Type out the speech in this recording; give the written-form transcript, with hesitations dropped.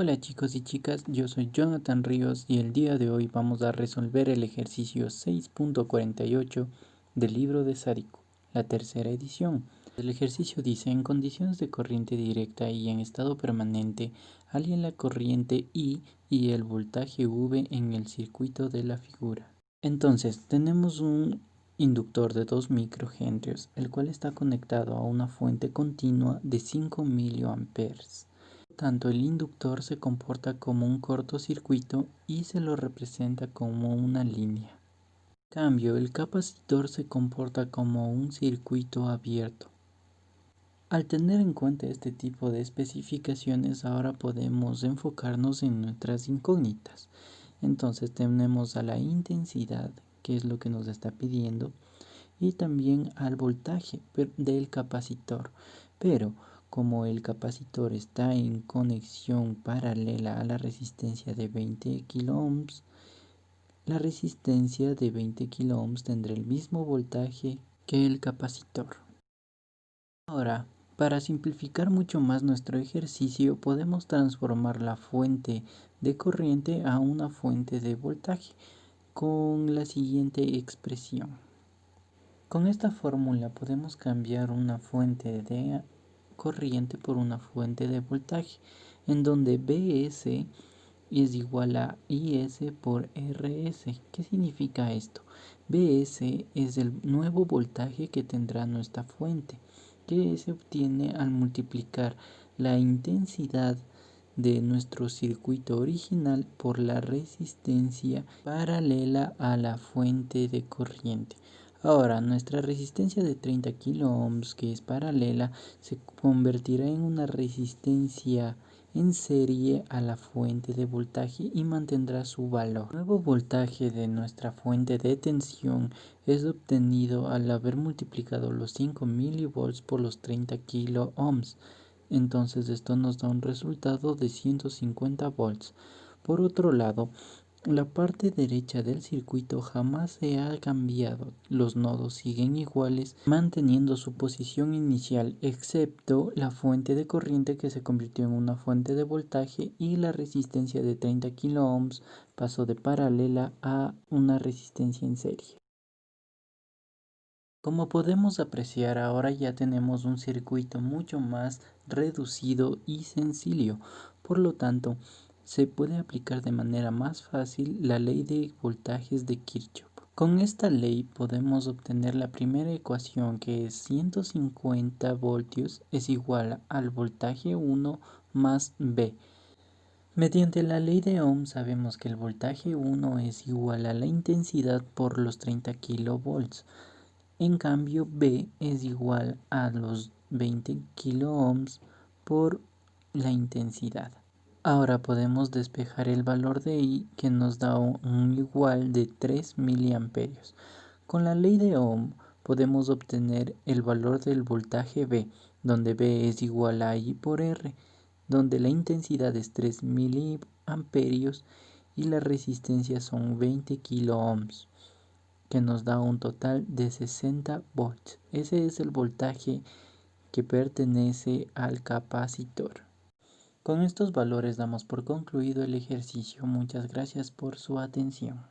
Hola chicos y chicas, yo soy Jonathan Ríos y el día de hoy vamos a resolver el ejercicio 6.48 del libro de Sádico, la tercera edición. El ejercicio dice: en condiciones de corriente directa y en estado permanente, hallen la corriente I y el voltaje V en el circuito de la figura. Entonces, tenemos un inductor de 2 microhenrios, el cual está conectado a una fuente continua de 5 miliamperes. Tanto el inductor se comporta como un cortocircuito y se lo representa como una línea. En cambio, el capacitor se comporta como un circuito abierto. Al tener en cuenta este tipo de especificaciones, ahora podemos enfocarnos en nuestras incógnitas. Entonces tenemos a la intensidad, que es lo que nos está pidiendo, y también al voltaje del capacitor. Pero como el capacitor está en conexión paralela a la resistencia de 20 kiloohms, la resistencia de 20 kiloohms tendrá el mismo voltaje que el capacitor. Ahora, para simplificar mucho más nuestro ejercicio, podemos transformar la fuente de corriente a una fuente de voltaje con la siguiente expresión. Con esta fórmula podemos cambiar una fuente de corriente por una fuente de voltaje, en donde Bs es igual a Is por Rs. ¿Qué significa esto? Bs es el nuevo voltaje que tendrá nuestra fuente, que se obtiene al multiplicar la intensidad de nuestro circuito original por la resistencia paralela a la fuente de corriente. Ahora, nuestra resistencia de 30 kiloohms, que es paralela, se convertirá en una resistencia en serie a la fuente de voltaje y mantendrá su valor. El nuevo voltaje de nuestra fuente de tensión es obtenido al haber multiplicado los 5 milivolts por los 30 kiloohms. Entonces esto nos da un resultado de 150 volts. Por otro lado, la parte derecha del circuito jamás se ha cambiado, los nodos siguen iguales, manteniendo su posición inicial, excepto la fuente de corriente que se convirtió en una fuente de voltaje y la resistencia de 30 kiloohms pasó de paralela a una resistencia en serie. Como podemos apreciar, ahora ya tenemos un circuito mucho más reducido y sencillo, por lo tanto, se puede aplicar de manera más fácil la ley de voltajes de Kirchhoff. Con esta ley podemos obtener la primera ecuación, que es 150 voltios es igual al voltaje 1 más V. Mediante la ley de Ohm sabemos que el voltaje 1 es igual a la intensidad por los 30 kilovolts. En cambio, B es igual a los 20 kiloohms por la intensidad. Ahora podemos despejar el valor de I, que nos da un igual de 3 miliamperios. Con la ley de Ohm podemos obtener el valor del voltaje B, donde B es igual a I por R, donde la intensidad es 3 miliamperios y la resistencia son 20 kiloohms, que nos da un total de 60 volts. Ese es el voltaje que pertenece al capacitor. Con estos valores damos por concluido el ejercicio. Muchas gracias por su atención.